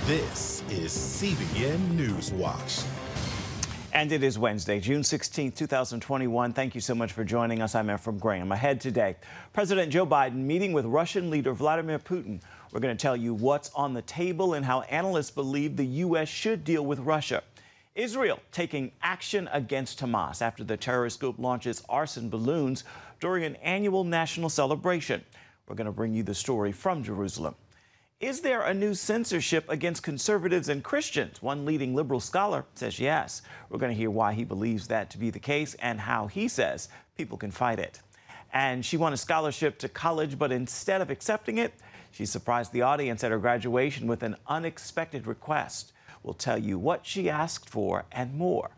This is CBN NewsWatch. And it is Wednesday, June 16, 2021. Thank you so much for joining us. I'm Ephraim Graham. Ahead today, President Joe Biden meeting with Russian leader Vladimir Putin. We're going to tell you what's on the table and how analysts believe the U.S. should deal with Russia. Israel taking action against Hamas after the terrorist group launches arson balloons during an annual national celebration. We're going to bring you the story from Jerusalem. Is there a new censorship against conservatives and Christians? One leading liberal scholar says yes. We're going to hear why he believes that to be the case and how he says people can fight it. And she won a scholarship to college, but instead of accepting it, she surprised the audience at her graduation with an unexpected request. We'll tell you what she asked for and more.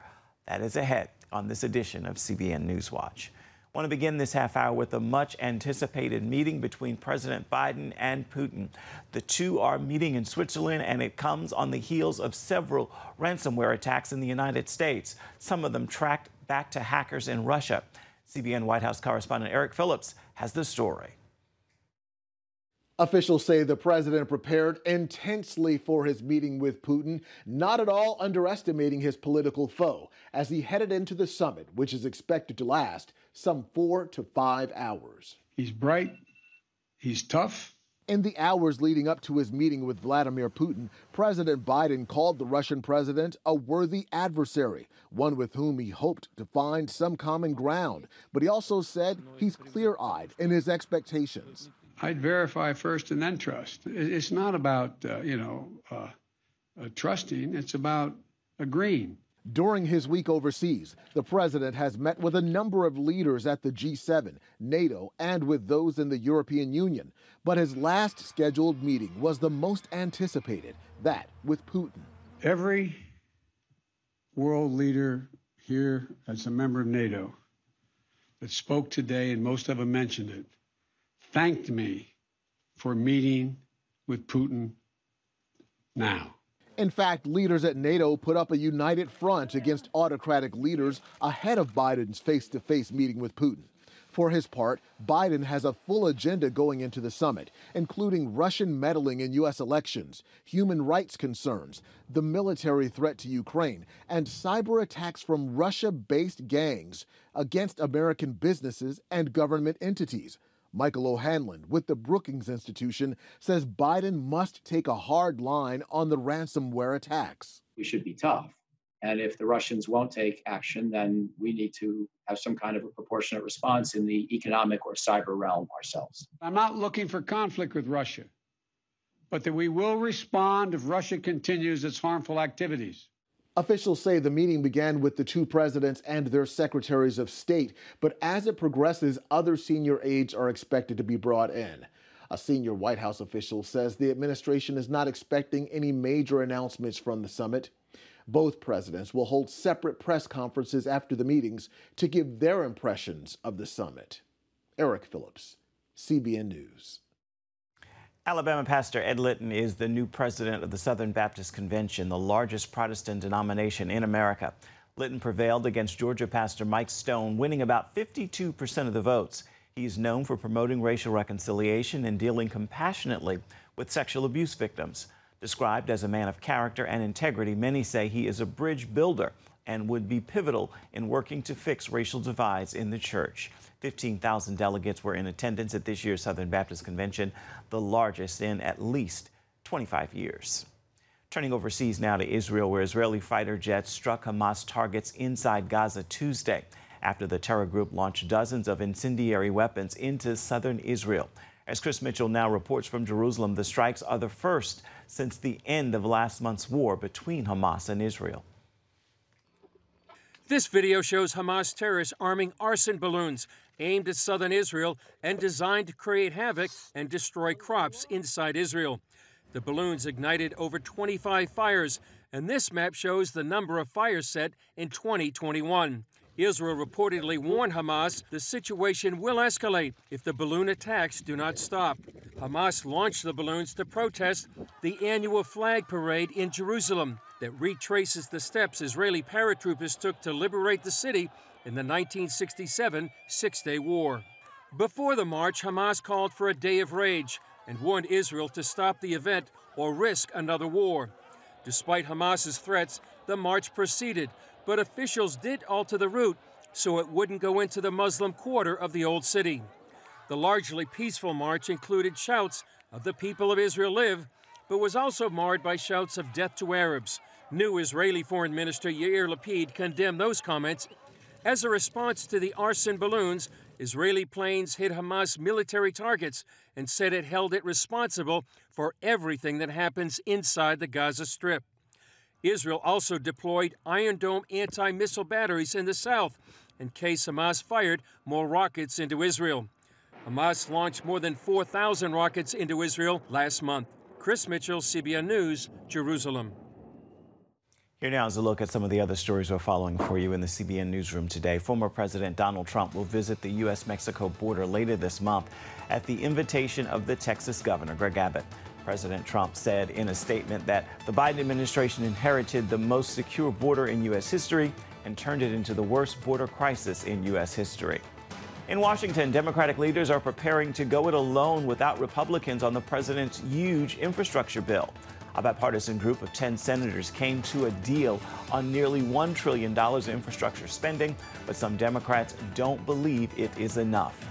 That is ahead on this edition of CBN NewsWatch. I want to begin this half hour with a much anticipated meeting between President Biden and Putin. The two are meeting in Switzerland, and it comes on the heels of several ransomware attacks in the United States, some of them tracked back to hackers in Russia. CBN White House correspondent Eric Phillips has the story. Officials say the president prepared intensely for his meeting with Putin, not at all underestimating his political foe, as he headed into the summit, which is expected to last some 4 to 5 hours. He's bright, he's tough. In the hours leading up to his meeting with Vladimir Putin, President Biden called the Russian president a worthy adversary, one with whom he hoped to find some common ground. But he also said he's clear-eyed in his expectations. I'd verify first and then trust. It's not about, trusting. It's about agreeing. During his week overseas, the president has met with a number of leaders at the G7, NATO, and with those in the European Union. But his last scheduled meeting was the most anticipated, that with Putin. Every world leader here as a member of NATO that spoke today, and most of them mentioned it, thanked me for meeting with Putin now. In fact, leaders at NATO put up a united front against autocratic leaders ahead of Biden's face-to-face meeting with Putin. For his part, Biden has a full agenda going into the summit, including Russian meddling in U.S. elections, human rights concerns, the military threat to Ukraine, and cyber attacks from Russia-based gangs against American businesses and government entities. Michael O'Hanlon with the Brookings Institution says Biden must take a hard line on the ransomware attacks. We should be tough. And if the Russians won't take action, then we need to have some kind of a proportionate response in the economic or cyber realm ourselves. I'm not looking for conflict with Russia, but that we will respond if Russia continues its harmful activities. Officials say the meeting began with the two presidents and their secretaries of state, but as it progresses, other senior aides are expected to be brought in. A senior White House official says the administration is not expecting any major announcements from the summit. Both presidents will hold separate press conferences after the meetings to give their impressions of the summit. Eric Phillips, CBN News. Alabama pastor Ed Linton is the new president of the Southern Baptist Convention, the largest Protestant denomination in America. Linton prevailed against Georgia pastor Mike Stone, winning about 52% of the votes. He is known for promoting racial reconciliation and dealing compassionately with sexual abuse victims. Described as a man of character and integrity, many say he is a bridge builder and would be pivotal in working to fix racial divides in the church. 15,000 delegates were in attendance at this year's Southern Baptist Convention, the largest in at least 25 years. Turning overseas now to Israel, where Israeli fighter jets struck Hamas targets inside Gaza Tuesday after the terror group launched dozens of incendiary weapons into southern Israel. As Chris Mitchell now reports from Jerusalem, the strikes are the first since the end of last month's war between Hamas and Israel. This video shows Hamas terrorists arming arson balloons aimed at southern Israel and designed to create havoc and destroy crops inside Israel. The balloons ignited over 25 fires, and this map shows the number of fires set in 2021. Israel reportedly warned Hamas the situation will escalate if the balloon attacks do not stop. Hamas launched the balloons to protest the annual flag parade in Jerusalem that retraces the steps Israeli paratroopers took to liberate the city in the 1967 Six-Day War. Before the march, Hamas called for a day of rage and warned Israel to stop the event or risk another war. Despite Hamas's threats, the march proceeded, but officials did alter the route so it wouldn't go into the Muslim quarter of the Old City. The largely peaceful march included shouts of "The people of Israel live," but was also marred by shouts of "Death to Arabs." New Israeli Foreign Minister Yair Lapid condemned those comments. As a response to the arson balloons, Israeli planes hit Hamas military targets and said it held it responsible for everything that happens inside the Gaza Strip. Israel also deployed Iron Dome anti-missile batteries in the south in case Hamas fired more rockets into Israel. Hamas launched more than 4,000 rockets into Israel last month. Chris Mitchell, CBN News, Jerusalem. Here now is a look at some of the other stories we're following for you in the CBN newsroom today. Former President Donald Trump will visit the U.S.-Mexico border later this month at the invitation of the Texas governor, Greg Abbott. President Trump said in a statement that the Biden administration inherited the most secure border in U.S. history and turned it into the worst border crisis in U.S. history. In Washington, Democratic leaders are preparing to go it alone without Republicans on the president's huge infrastructure bill. A bipartisan group of 10 senators came to a deal on nearly $1 trillion in infrastructure spending, but some Democrats don't believe it is enough.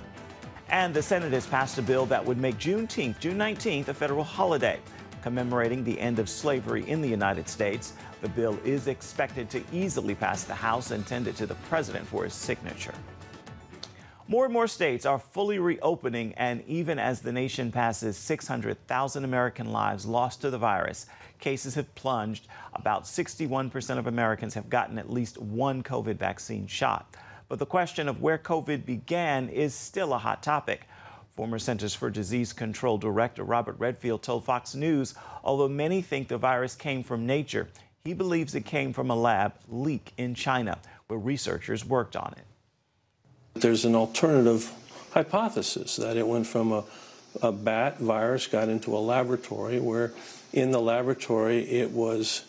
And the Senate has passed a bill that would make June 19th, a federal holiday, commemorating the end of slavery in the United States. The bill is expected to easily pass the House and send it to the president for his signature. More and more states are fully reopening, and even as the nation passes 600,000 American lives lost to the virus, cases have plunged. About 61% of Americans have gotten at least one COVID vaccine shot. But the question of where COVID began is still a hot topic. Former Centers for Disease Control Director Robert Redfield told Fox News, although many think the virus came from nature, he believes it came from a lab leak in China, where researchers worked on it. There's an alternative hypothesis that it went from a bat virus, got into a laboratory, where in the laboratory it was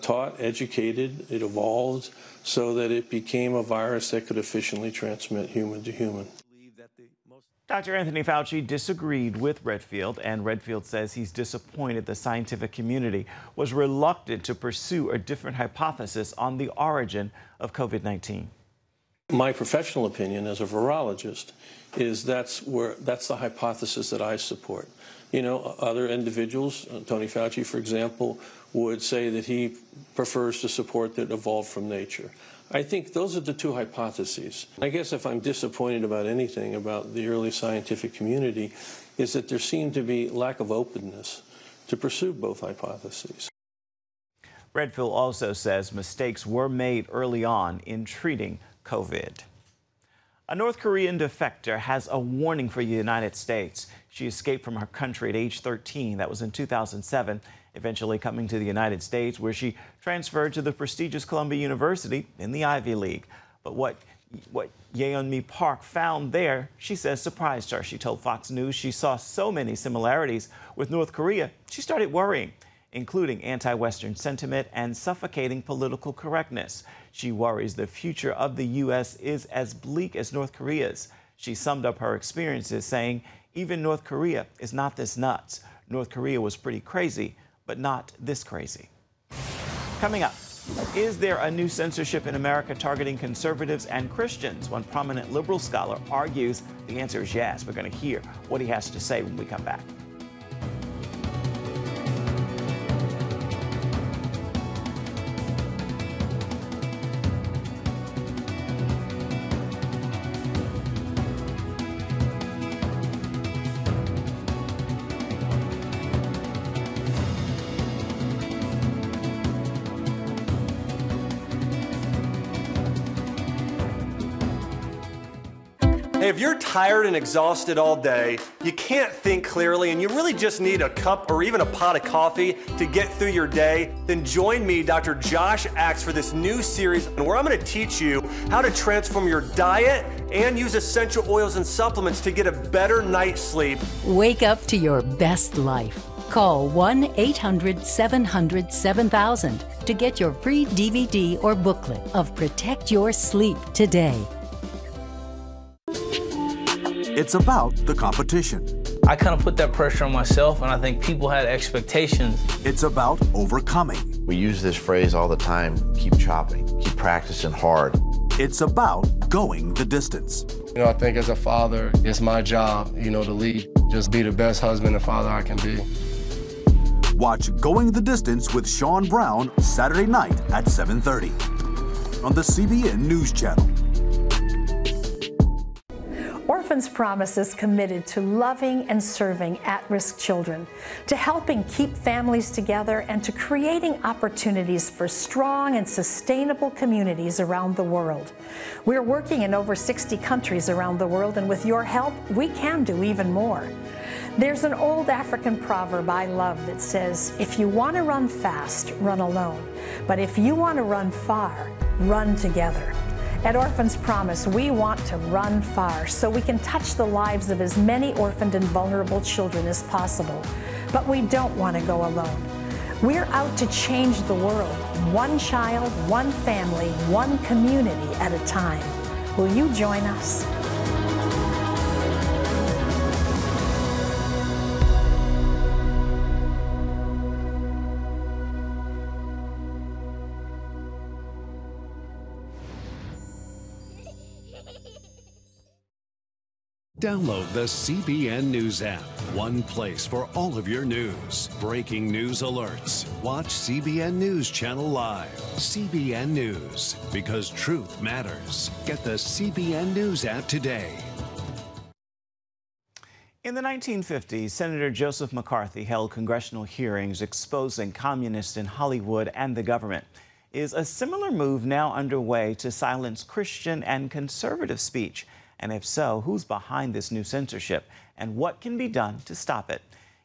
taught, educated, it evolved so that it became a virus that could efficiently transmit human to human. Dr. Anthony Fauci disagreed with Redfield, and Redfield says he's disappointed the scientific community was reluctant to pursue a different hypothesis on the origin of COVID-19. My professional opinion as a virologist is that's the hypothesis that I support. You know, other individuals, Tony Fauci, for example, would say that he prefers to support that it evolved from nature. I think those are the two hypotheses. I guess if I'm disappointed about anything about the early scientific community, is that there seemed to be lack of openness to pursue both hypotheses. Redfield also says mistakes were made early on in treating COVID. A North Korean defector has a warning for the United States. She escaped from her country at age 13. That was in 2007, eventually coming to the United States, where she transferred to the prestigious Columbia University in the Ivy League. But what Yeon-mi Park found there, she says, surprised her. She told Fox News she saw so many similarities with North Korea, she started worrying, including anti-Western sentiment and suffocating political correctness. She worries the future of the U.S. is as bleak as North Korea's. She summed up her experiences saying, even North Korea is not this nuts. North Korea was pretty crazy, but not this crazy. Coming up, is there a new censorship in America targeting conservatives and Christians? One prominent liberal scholar argues the answer is yes. We're going to hear what he has to say when we come back. If you're tired and exhausted all day, you can't think clearly, and you really just need a cup or even a pot of coffee to get through your day, then join me, Dr. Josh Axe, for this new series where I'm going to teach you how to transform your diet and use essential oils and supplements to get a better night's sleep. Wake up to your best life. Call 1-800-700-7000 to get your free DVD or booklet of Protect Your Sleep today. It's about the competition. I kind of put that pressure on myself, and I think people had expectations. It's about overcoming. We use this phrase all the time, keep chopping, keep practicing hard. It's about going the distance. I think as a father, it's my job, to lead. Just be the best husband and father I can be. Watch Going the Distance with Sean Brown Saturday night at 7:30 on the CBN News Channel. Orphans Promise is committed to loving and serving at-risk children, to helping keep families together, and to creating opportunities for strong and sustainable communities around the world. We're working in over 60 countries around the world, and with your help, we can do even more. There's an old African proverb I love that says, if you want to run fast, run alone. But if you want to run far, run together. At Orphans Promise, we want to run far so we can touch the lives of as many orphaned and vulnerable children as possible. But we don't want to go alone. We're out to change the world, one child, one family, one community at a time. Will you join us? Download the CBN News app. One place for all of your news. Breaking news alerts. Watch CBN News Channel live. CBN News, because truth matters. Get the CBN News app today. In the 1950s, Senator Joseph McCarthy held congressional hearings exposing communists in Hollywood and the government. Is a similar move now underway to silence Christian and conservative speech? And if so, who's behind this new censorship? And what can be done to stop it?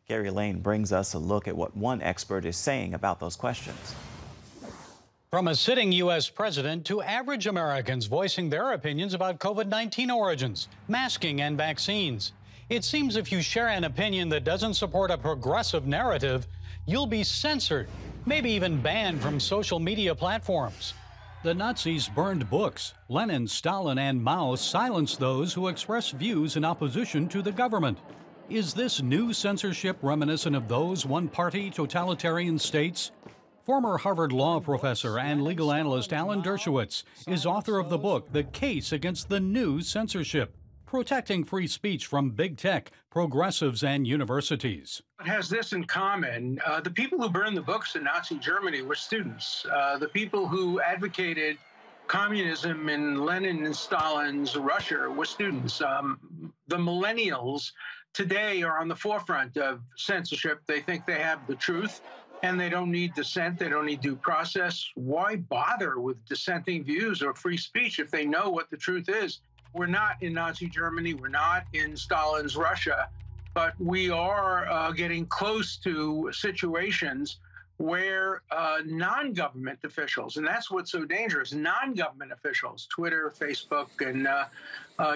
Gary Lane brings us a look at what one expert is saying about those questions. From a sitting U.S. president to average Americans voicing their opinions about COVID-19 origins, masking, and vaccines. It seems if you share an opinion that doesn't support a progressive narrative, you'll be censored, maybe even banned from social media platforms. The Nazis burned books. Lenin, Stalin, and Mao silenced those who expressed views in opposition to the government. Is this new censorship reminiscent of those one-party totalitarian states? Former Harvard law professor and legal analyst Alan Dershowitz is author of the book, The Case Against the New Censorship, Protecting Free Speech from Big Tech, Progressives, and Universities. It has this in common. The people who burned the books in Nazi Germany were students. The people who advocated communism in Lenin and Stalin's Russia were students. The millennials today are on the forefront of censorship. They think they have the truth, and they don't need dissent. They don't need due process. Why bother with dissenting views or free speech if they know what the truth is? We're not in Nazi Germany. We're not in Stalin's Russia. But we are getting close to situations where non-government officials, and that's what's so dangerous, non-government officials, Twitter, Facebook, and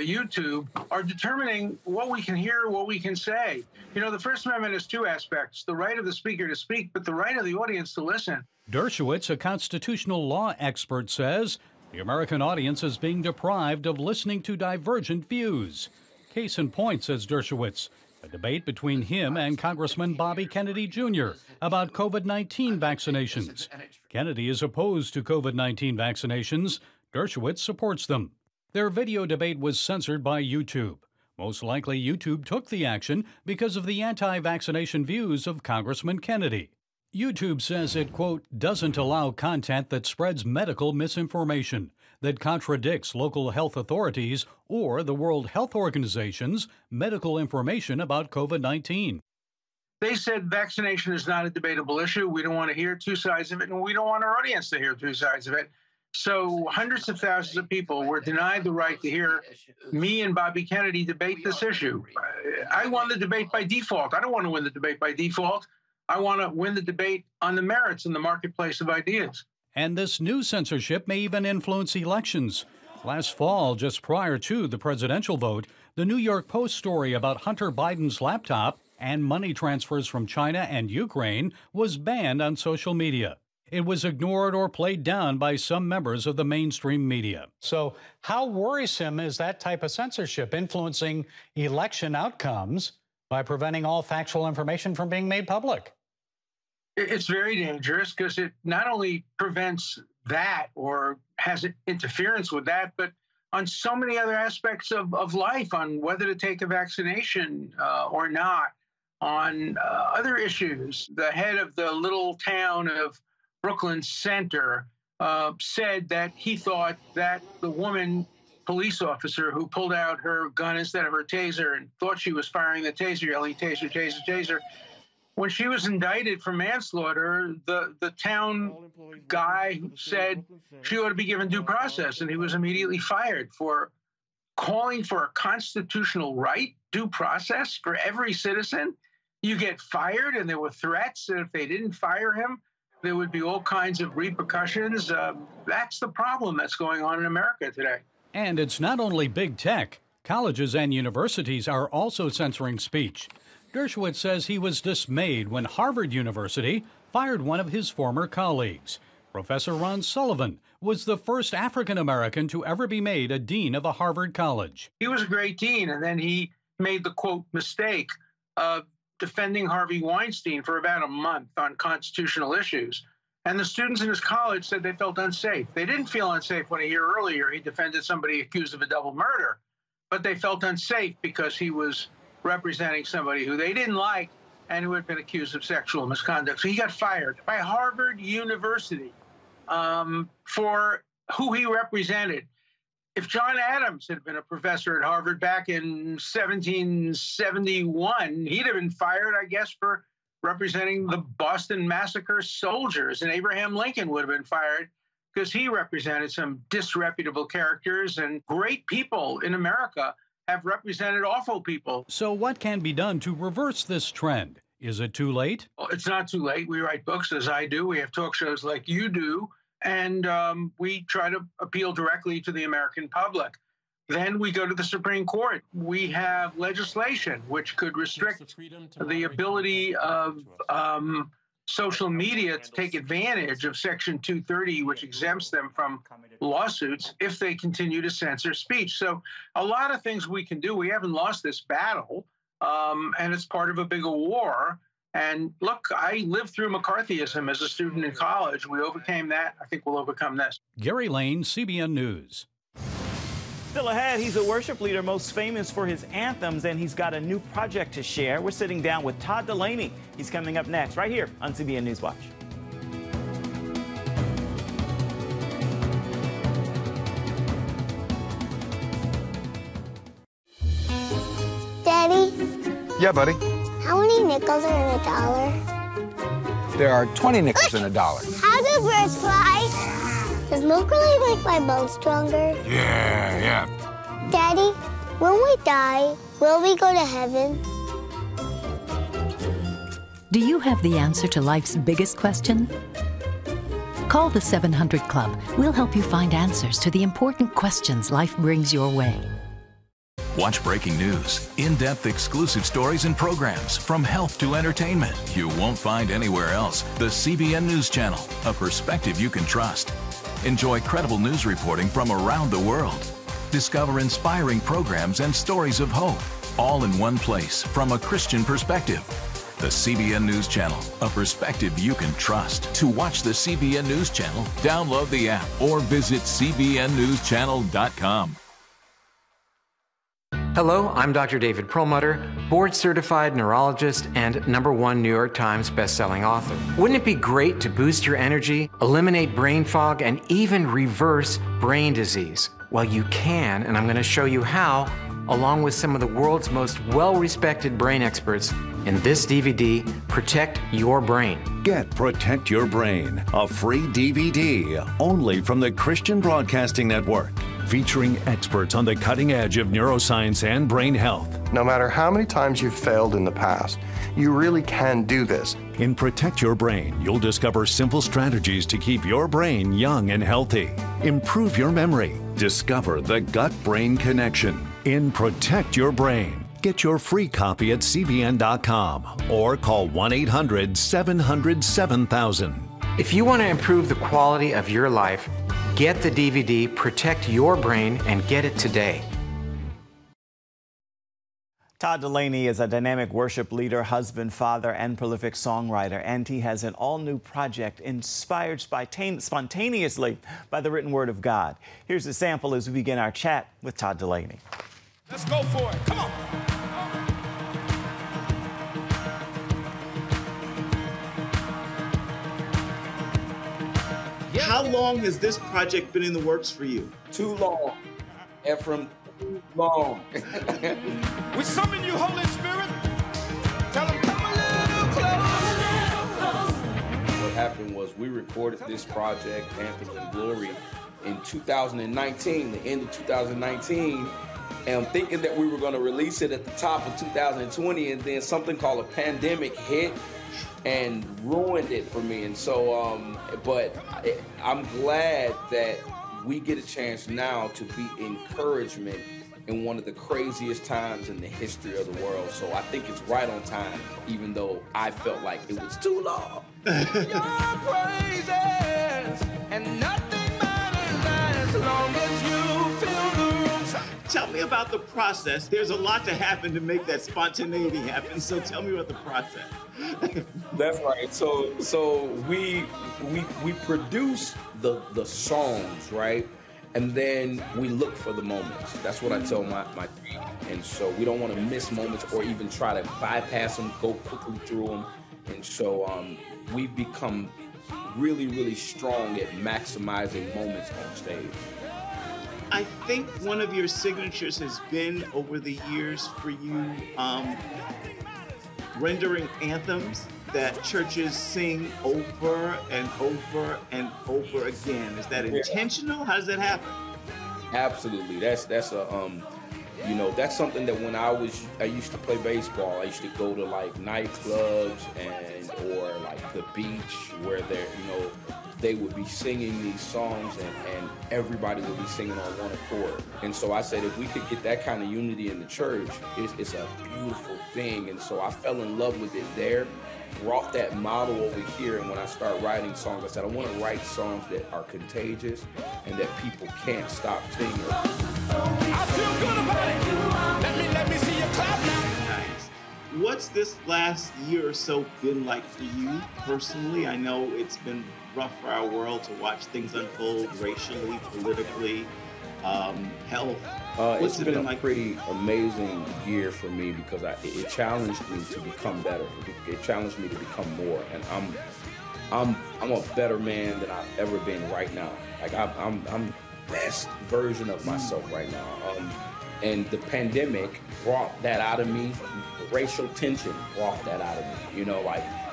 YouTube, are determining what we can hear, what we can say. The First Amendment has two aspects, the right of the speaker to speak, but the right of the audience to listen. Dershowitz, a constitutional law expert, says the American audience is being deprived of listening to divergent views. Case in point, says Dershowitz, a debate between him and Congressman Bobby Kennedy Jr. about COVID-19 vaccinations. Kennedy is opposed to COVID-19 vaccinations. Dershowitz supports them. Their video debate was censored by YouTube. Most likely, YouTube took the action because of the anti-vaccination views of Congressman Kennedy. YouTube says it, quote, doesn't allow content that spreads medical misinformation, that contradicts local health authorities or the World Health Organization's medical information about COVID-19. They said vaccination is not a debatable issue. We don't want to hear two sides of it, and we don't want our audience to hear two sides of it. So hundreds of thousands of people were denied the right to hear me and Bobby Kennedy debate this issue. I won the debate by default. I don't want to win the debate by default. I want to win the debate on the merits in the marketplace of ideas. And this new censorship may even influence elections. Last fall, just prior to the presidential vote, the New York Post story about Hunter Biden's laptop and money transfers from China and Ukraine was banned on social media. It was ignored or played down by some members of the mainstream media. So how worrisome is that type of censorship influencing election outcomes by preventing all factual information from being made public? It's very dangerous because it not only prevents that or has interference with that, but on so many other aspects of life, on whether to take a vaccination or not, on other issues. The head of the little town of Brooklyn Center said that he thought that the woman police officer who pulled out her gun instead of her taser and thought she was firing the taser, yelling taser, taser, taser. When she was indicted for manslaughter, the town guy said she ought to be given due process, and he was immediately fired for calling for a constitutional right, due process for every citizen. You get fired, and there were threats, and if they didn't fire him, there would be all kinds of repercussions. That's the problem that's going on in America today. And it's not only big tech. Colleges and universities are also censoring speech. Dershowitz says he was dismayed when Harvard University fired one of his former colleagues. Professor Ron Sullivan was the first African-American to ever be made a dean of a Harvard college. He was a great dean, and then he made the, quote, mistake of defending Harvey Weinstein for about a month on constitutional issues. And the students in his college said they felt unsafe. They didn't feel unsafe when a year earlier he defended somebody accused of a double murder, but they felt unsafe because he was representing somebody who they didn't like and who had been accused of sexual misconduct. So he got fired by Harvard University for who he represented. If John Adams had been a professor at Harvard back in 1771, he'd have been fired, I guess, for representing the Boston Massacre soldiers. And Abraham Lincoln would have been fired because he represented some disreputable characters, and great people in America have represented awful people. So what can be done to reverse this trend? Is it too late? Well, it's not too late. We write books, as I do. We have talk shows like you do. And we try to appeal directly to the American public. Then we go to the Supreme Court. We have legislation which could restrict the ability of social media to take advantage of Section 230, which exempts them from lawsuits if they continue to censor speech. So a lot of things we can do. We haven't lost this battle, and it's part of a bigger war. And look, I lived through McCarthyism as a student in college. We overcame that. I think we'll overcome this. Gary Lane, CBN News. Still ahead, he's a worship leader most famous for his anthems, and he's got a new project to share. We're sitting down with Todd Delaney. He's coming up next, right here on CBN NewsWatch. Daddy? Yeah, buddy? How many nickels are in a dollar? There are 20 nickels in a dollar. How do birds fly? Does milk really make my bones stronger? Yeah. Daddy, when we die, will we go to heaven? Do you have the answer to life's biggest question? Call the 700 Club. We'll help you find answers to the important questions life brings your way. Watch breaking news, in-depth exclusive stories and programs from health to entertainment you won't find anywhere else. The CBN News Channel, a perspective you can trust. Enjoy credible news reporting from around the world. Discover inspiring programs and stories of hope, all in one place from a Christian perspective. The CBN News Channel, a perspective you can trust. To watch the CBN News Channel, download the app or visit cbnnewschannel.com. Hello, I'm Dr. David Perlmutter, board-certified neurologist and #1 New York Times bestselling author. Wouldn't it be great to boost your energy, eliminate brain fog, and even reverse brain disease? Well, you can, and I'm going to show you how, along with some of the world's most well-respected brain experts, in this DVD, Protect Your Brain. Get Protect Your Brain, a free DVD only from the Christian Broadcasting Network, featuring experts on the cutting edge of neuroscience and brain health. No matter how many times you've failed in the past, you really can do this. In Protect Your Brain, you'll discover simple strategies to keep your brain young and healthy. Improve your memory. Discover the gut-brain connection. In Protect Your Brain. Get your free copy at cbn.com or call 1-800-700-7000. If you want to improve the quality of your life, get the DVD Protect Your Brain and get it today. Todd Delaney is a dynamic worship leader, husband, father, and prolific songwriter, and he has an all-new project inspired spontaneously by the written word of God. Here's a sample as we begin our chat with Todd Delaney. Let's go for it. Come on. How long has this project been in the works for you? Too long. Ephraim, too long. We summon you, Holy Spirit. Tell them, come a little close. What happened was we recorded this project, Anthems and Glory, in 2019, the end of 2019. And thinking that we were going to release it at the top of 2020, and then something called a pandemic hit and ruined it for me. And so, but I'm glad that we get a chance now to be encouragement in one of the craziest times in the history of the world. So I think it's right on time, even though I felt like it was too long. Your praises and nothing matters as long as you fill the room. Tell me about the process. There's a lot to happen to make that spontaneity happen. So tell me about the process. That's right. So we produce the songs, right? And then we look for the moments. That's what I tell my team. And so we don't want to miss moments or even try to bypass them, go quickly through them. And so we've become really, really strong at maximizing moments on stage. I think one of your signatures has been over the years for you rendering anthems that churches sing over and over and over again. Is that intentional? How does that happen? Absolutely. That's a that's something that when I used to play baseball, I used to go to like nightclubs or like the beach where they would be singing these songs and everybody would be singing on one accord. And so I said, if we could get that kind of unity in the church, it's a beautiful thing. And so I fell in love with it there, brought that model over here. And when I started writing songs, I said, I want to write songs that are contagious and that people can't stop singing. I feel good about it. Let me see you clap now. Nice. What's this last year or so been like for you personally? I know it's been rough for our world to watch things unfold racially, politically, health. It's been a pretty amazing year for me because it challenged me to become better. It challenged me to become more, and I'm a better man than I've ever been right now. Like I'm the best version of myself right now. And the pandemic brought that out of me. The racial tension brought that out of me.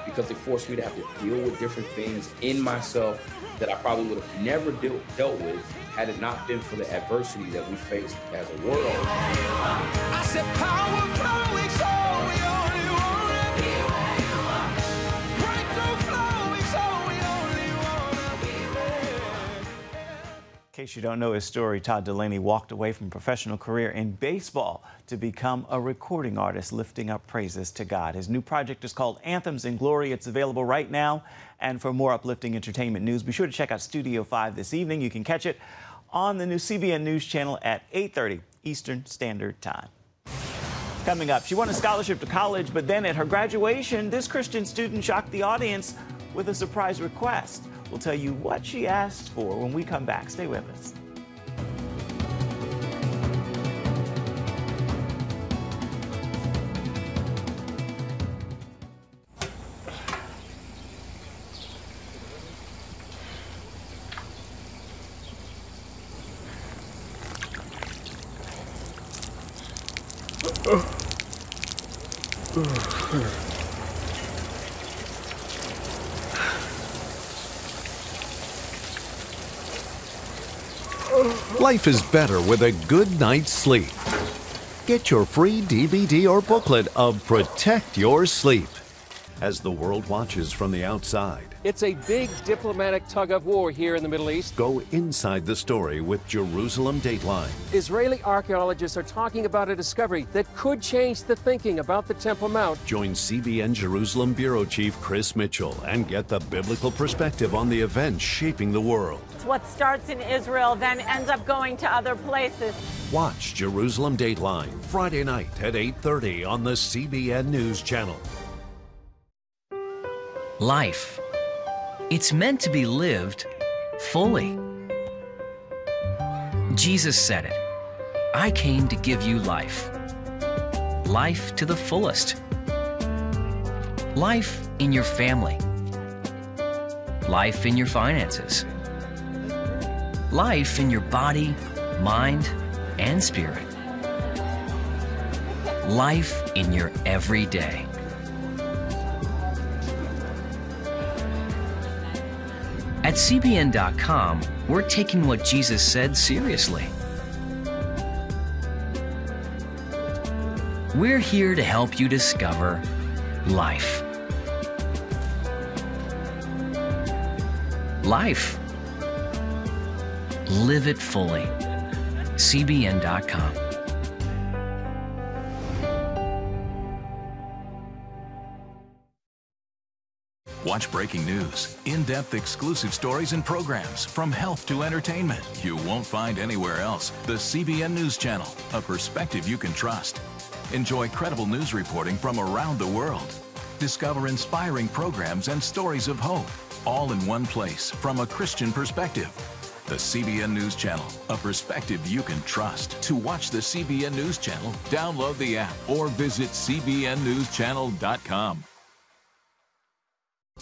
Because it forced me to have to deal with different things in myself that I probably would have never dealt with had it not been for the adversity that we faced as a world. I said power flowing, so we only want to be where you are. Breakthrough flowing, so we only want to be where you are. In case you don't know his story, Todd Delaney walked away from a professional career in baseball to become a recording artist, lifting up praises to God. His new project is called Anthems and Glory. It's available right now. And for more uplifting entertainment news, be sure to check out Studio 5 this evening. You can catch it on the new CBN News Channel at 8:30 Eastern Standard Time. Coming up, she won a scholarship to college, but then at her graduation, this Christian student shocked the audience with a surprise request. We'll tell you what she asked for when we come back. Stay with us. Life is better with a good night's sleep. Get your free DVD or booklet of Protect Your Sleep. as the world watches from the outside. It's a big diplomatic tug-of-war here in the Middle East. Go inside the story with Jerusalem Dateline. Israeli archaeologists are talking about a discovery that could change the thinking about the Temple Mount. Join CBN Jerusalem Bureau Chief Chris Mitchell and get the biblical perspective on the events shaping the world. What starts in Israel then ends up going to other places. Watch Jerusalem Dateline Friday night at 8:30 on the CBN News Channel. Life. It's meant to be lived fully. Jesus said it. I came to give you life. Life to the fullest. Life in your family. Life in your finances. Life in your body, mind, and spirit. Life in your everyday. At CBN.com, we're taking what Jesus said seriously. We're here to help you discover life. Life. Live it fully. CBN.com. Watch breaking news, in-depth exclusive stories and programs from health to entertainment you won't find anywhere else. The CBN News Channel, a perspective you can trust. Enjoy credible news reporting from around the world. Discover inspiring programs and stories of hope, all in one place from a Christian perspective. The CBN News Channel, a perspective you can trust. To watch the CBN News Channel, download the app or visit cbnnewschannel.com.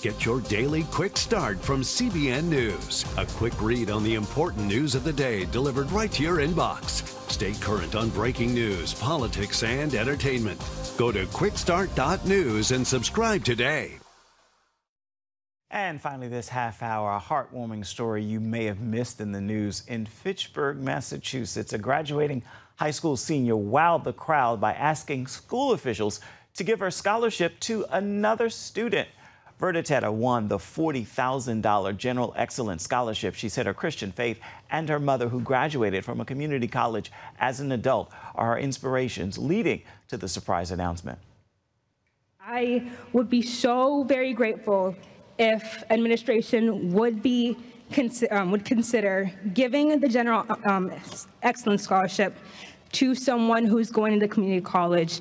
Get your daily quick start from CBN News. A quick read on the important news of the day delivered right to your inbox. Stay current on breaking news, politics, and entertainment. Go to quickstart.news and subscribe today. And finally, this half hour, a heartwarming story you may have missed in the news. In Fitchburg, Massachusetts, a graduating high school senior wowed the crowd by asking school officials to give her scholarship to another student. Verditetta won the $40,000 General Excellence Scholarship. She said her Christian faith and her mother, who graduated from a community college as an adult, are her inspirations leading to the surprise announcement. I would be so very grateful if administration would consider giving the General Excellence Scholarship to someone who's going into community college.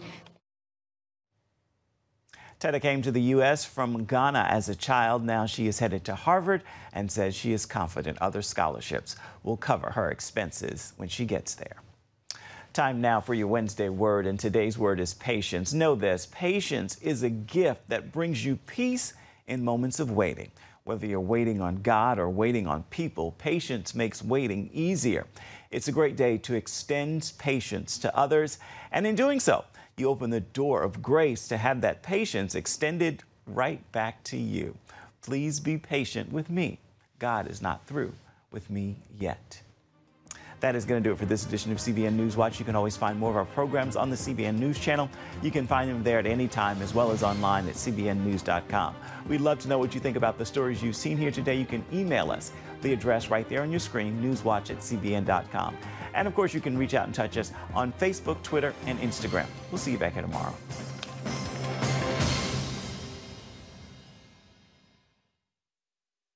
Tetta came to the U.S. from Ghana as a child. Now she is headed to Harvard and says she is confident other scholarships will cover her expenses when she gets there. Time now for your Wednesday word, and today's word is patience. Know this, patience is a gift that brings you peace in moments of waiting. Whether you're waiting on God or waiting on people, patience makes waiting easier. It's a great day to extend patience to others, and in doing so, you open the door of grace to have that patience extended right back to you. Please be patient with me. God is not through with me yet. That is going to do it for this edition of CBN NewsWatch. You can always find more of our programs on the CBN News Channel. You can find them there at any time, as well as online at cbnnews.com. We'd love to know what you think about the stories you've seen here today. You can email us. The address right there on your screen, newswatch@cbn.com. And of course, you can reach out and touch us on Facebook, Twitter, and Instagram. We'll see you back here tomorrow.